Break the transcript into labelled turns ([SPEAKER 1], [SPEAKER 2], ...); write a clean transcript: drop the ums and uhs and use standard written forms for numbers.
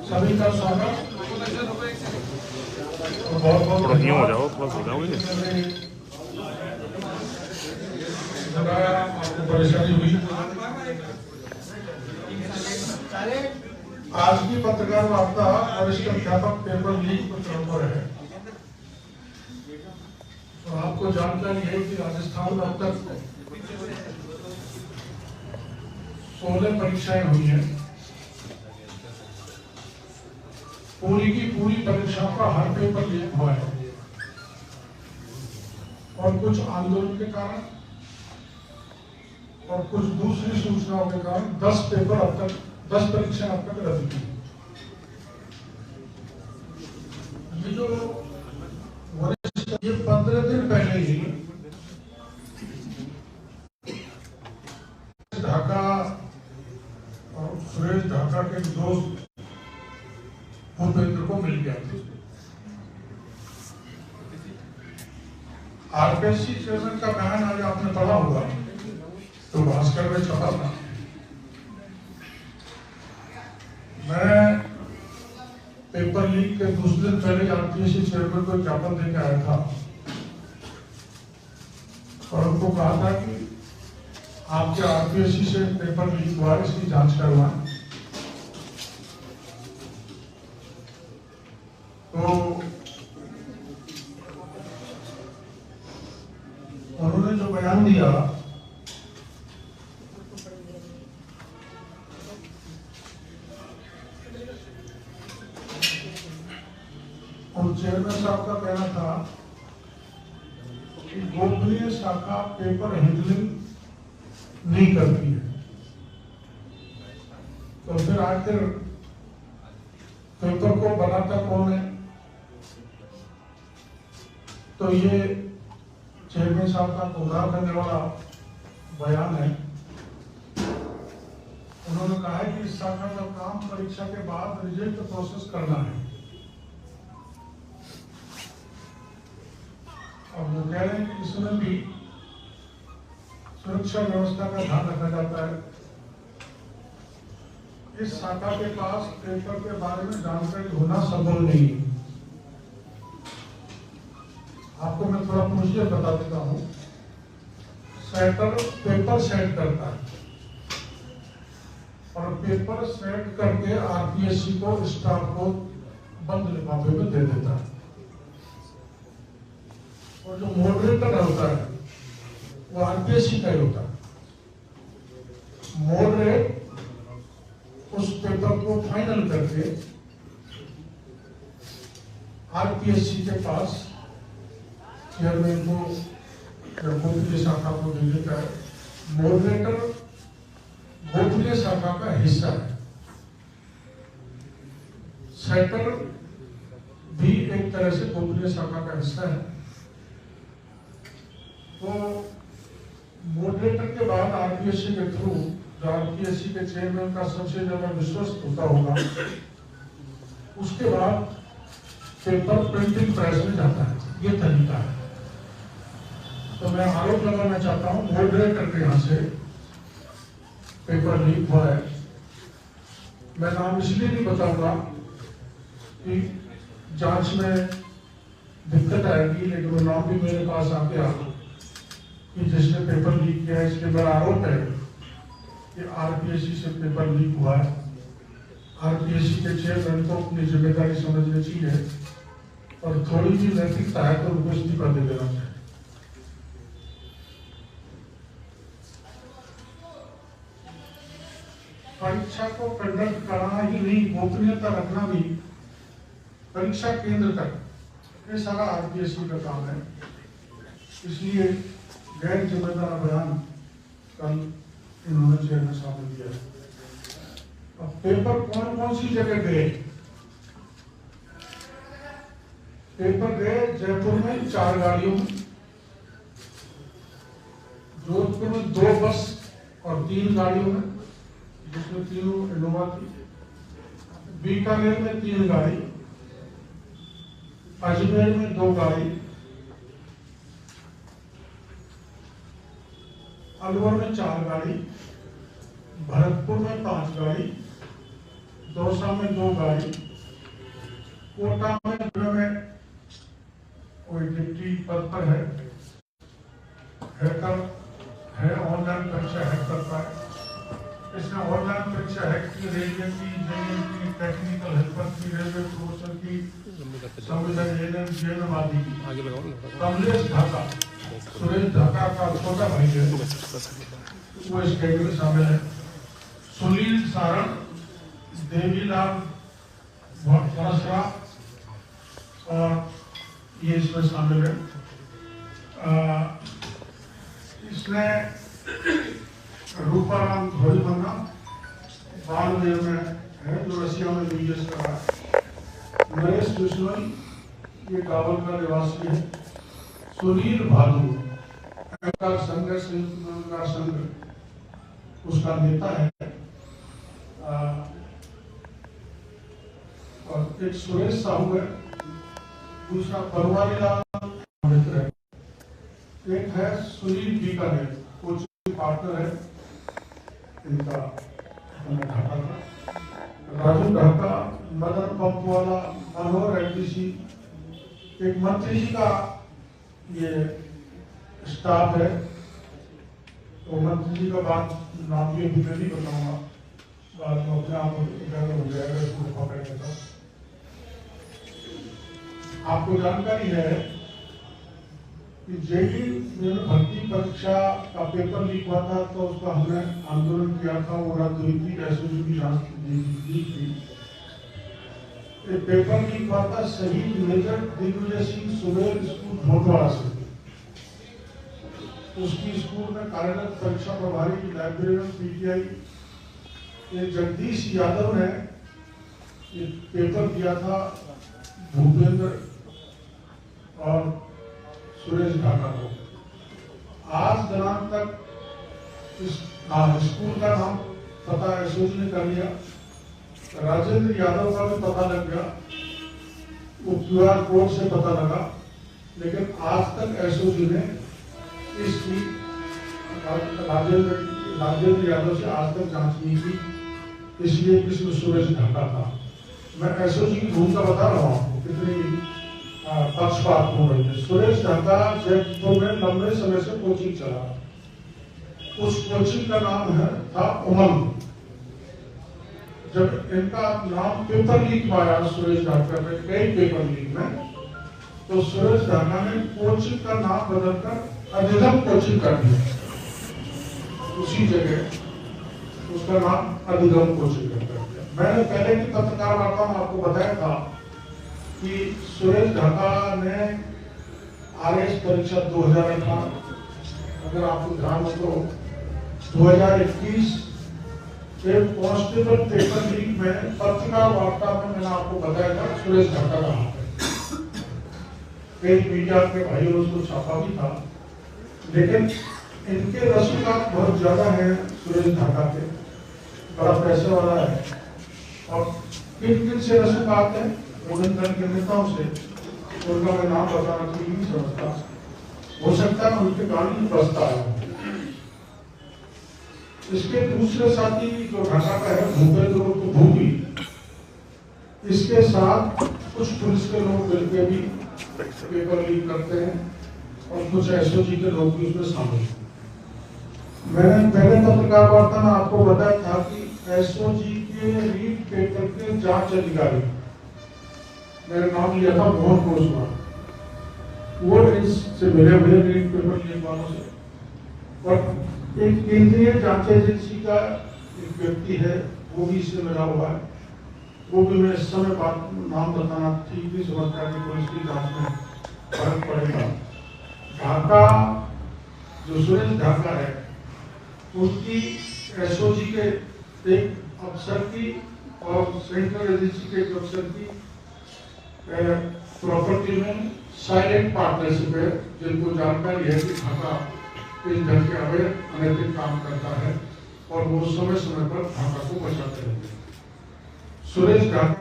[SPEAKER 1] सभी का स्वागत।
[SPEAKER 2] बहुत बहुत हो जाओ, थोड़ा हो जाओगे।
[SPEAKER 1] आपको परेशानी हुई। आज की पत्रकार वार्ता वरिष्ठ अध्यापक पेपर लीक को पर है। तो आपको जानकारी है कि राजस्थान में अब तक 16 परीक्षाएं हुई हैं। पूरी की पूरी परीक्षाओं का हर पेपर लीक हुआ है और कुछ आंदोलन के कारण और कुछ दूसरी सूचनाओं के कारण 10 परीक्षाएं अब तक रद्द की। ये जो वरिष्ठ, ये 15 दिन पहले ही ढाका और सुरेश ढाका के दोस्त भूपेंद्र को मिल गया था। आरपीएससी चेयरमैन का बयान आज आपने पढ़ा होगा, तो भास्कर में छपा था। मैं पेपर लीक के दूसरे दिन पहले आरपीएससी चेयरमैन को ज्ञापन देकर आया था और उनको कहा था कि आपके आरपीएससी से पेपर लीक हुआ, इसकी जांच करवाएं। तो उन्होंने जो बयान दिया, और चेयरमैन साहब का कहना था कि गोपनीय शाखा पेपर हैंडलिंग नहीं करती है। तो फिर आखिर पेपर को बनाता कौन है? तो ये चेयरमैन साहब का गुमराह करने वाला बयान है। उन्होंने कहा है कि इस शाखा का काम परीक्षा के बाद रिजल्ट प्रोसेस करना है। और वो कह रहे हैं कि इसमें भी सुरक्षा व्यवस्था का ध्यान रखा जाता है। इस शाखा के पास पेपर के बारे में जानकारी होना संभव नहीं है। आपको मैं थोड़ा प्रोसीजर बता देता हूँ। सेटर पेपर सेट करता है और पेपर सेट करके आरपीएससी को, स्टाफ को बंद लिफाफे में दे देता है। और जो मॉडरेटर होता है वो आरपीएससी का ही होता है। मॉडरेट उस पेपर को फाइनल करके आरपीएससी के पास चेयरमैन को गोपनीय शाखा को दे देता है। मॉडरेटर गोपनीय शाखा का हिस्सा है। सेटर भी एक तरह से गोपनीय शाखा का हिस्सा है। तो मॉडरेटर के बाद आरपीएससी के थ्रू, जो आरपीएससी के चेयरमैन का सबसे ज्यादा विश्वस्त होता होगा, उसके बाद पेपर प्रिंटिंग प्रेस में जाता है। ये तरीका है। तो मैं आरोप लगाना चाहता हूं मॉडरेटर के यहाँ से पेपर लीक हुआ है। मैं नाम इसलिए नहीं बताऊंगा कि जांच में दिक्कत आएगी, लेकिन वो नाम भी मेरे पास आ गया कि जिसने पेपर लीक किया है। इसके मेरा आरोप है कि आरपीएससी से पेपर लीक हुआ है। आरपीएससी के चेयरमैन को अपनी जिम्मेदारी समझनी चाहिए और थोड़ी भी नैतिकता है तो उनको इस्तीफा दे देना चाहिए। परीक्षा को कंडक्ट कराना ही नहीं, गोपनीयता रखना भी परीक्षा केंद्र तक, ये सारा आरपीएससी का काम है। इसलिए गैर जिम्मेदार बयान कल इन्होंने चेयरमैन साहब ने दिया। अब पेपर कौन कौन सी जगह गए? पेपर गए जयपुर में 4 गाड़ियों में, जोधपुर में 2 बस और 3 गाड़ियों में, जिसमें तीनों इनोवा थी। बीकानेर में 3 गाड़ी, अजमेर में 2 गाड़ी, अलवर में 4 गाड़ी, भरतपुर में 5 गाड़ी दौसा में 2 गाड़ी, कोटा में कोई डिप्टी पद पर है, हैकर है, ऑनलाइन परीक्षा हैक करता है। इसने ऑनलाइन परीक्षा हैक की, रेलवे की, जेईई की, टेक्निकल हेल्पर की, रेलवे प्रोफेसर की, संविधान जेएनएम आदि की। कमलेश ढाका, सुरेश ढाका का छोटा भाई है, वो इस कैटेगरी में शामिल है। सुनील सारण, देवीलाल भरसरा और ये इसमें शामिल है। इसने रूपाराम धोरीमन्ना बालदेव में है, जो रशिया में यूएस का है। नरेश बिश्नोई, ये काबुल का निवासी है। सुनील भादु, संघ संघ उसका नेता है। और एक सुरेश साहू है, दूसरा बनवारी लाल मित्र है, एक है सुनील बीकानेर, कोचिंग पार्टनर है इनका ढाका का। राजू ढाका, मदन पंपवाला, मनोहर एलटीसी, एक मंत्री जी का ये स्टाफ है। तो मंत्री जी का बात नाम भी अभी मैं नहीं बताऊंगा, बात में अपने आप इधर हो जाएगा इसको पकड़ने का। आपको जानकारी है कि जेईई में भर्ती परीक्षा का पेपर लीक हुआ था, तो उसका हमने आंदोलन किया था, वो रद्द हुई थी, एसओजी की जांच दी थी। पेपर लीक हुआ था शहीद मेजर दिग्विजय सिंह सुबेर स्कूल भोटवाड़ा से। उसकी स्कूल में कार्यरत परीक्षा प्रभारी लाइब्रेरियन पीटीआई जगदीश यादव ने पेपर दिया था भूपेंद्र और सुरेश ढाका को। आज दिनांक तक इस स्कूल का नाम पता एसओजी ने कर लिया, राजेंद्र यादव का भी पता लग गया, वो क्यूआर कोड से पता लगा, लेकिन आज तक एसओजी ने इसकी राजेंद्र यादव से आज तक जांच नहीं की, इसलिए इसमें सुरेश ढाका था। मैं एसओजी की भूमिका बता रहा हूँ कितनी पक्षपात हो रही है। सुरेश ढाका जयपुर में लंबे समय से कोचिंग चला, उस कोचिंग का नाम था उमंग। जब इनका नाम पेपर लीक आया सुरेश ढाका में, कई पेपर लीक में, तो सुरेश ढाका ने कोचिंग का नाम बदलकर अधिगम कोचिंग कर दिया। उसी जगह उसका नाम अधिगम कोचिंग कर दिया। मैंने पहले की पत्रकार वार्ता में आपको बताया था कि सुरेश ढाका ने आरएस परीक्षा 2018, अगर आपको ध्यान हो तो 2021 कांस्टेबल पेपर लीक में पत्रकार वार्ता में मैंने आपको बताया था सुरेश ढाका का हाथ है। कई मीडिया के भाइयों ने उसको छापा भी था, लेकिन इनके रसूखात बहुत ज्यादा है सुरेश ढाका के, बड़ा पैसे वाला है। और किन किन से रसूखात है, उन दल के नेताओं से, उनका मैं नाम बताना ठीक नहीं समझता, हो सकता है उनके कारण बसता है। इसके दूसरे साथी जो ढाका का है भूपेंद्र भूपी, इसके साथ कुछ पुलिस के लोग मिलकर भी पेपर लीक करते हैं और कुछ एसओजी के लोग भी उसमें शामिल हैं। मैंने पहले पत्रकार वार्ता में आपको बताया था कि एसओजी के लीक पेपर के जांच अधिकारी, मेरा नाम लिया था मोहन कोसवाल, वो इससे मिले हुए लीक पेपर लीक वालों से। और एक केंद्रीय जांच एजेंसी का एक व्यक्ति है, वो भी इससे मिला हुआ है, वो भी मैं इस समय बात नाम बताना ठीक नहीं समझता कि पुलिस की जांच में फर्क पड़ेगा। ढाका जो सुरेश ढाका है, उनकी एसओजी के एक अफसर की और सेंट्रल एजेंसी के एक अफसर की प्रॉपर्टी में साइलेंट पार्टनरशिप है, जिनको जानकारी है कि ढाका इस ढंग के अवैध अनैतिक काम करता है और वो समय समय पर ढाका को बचाते रहते हैं। सुरेश ढाका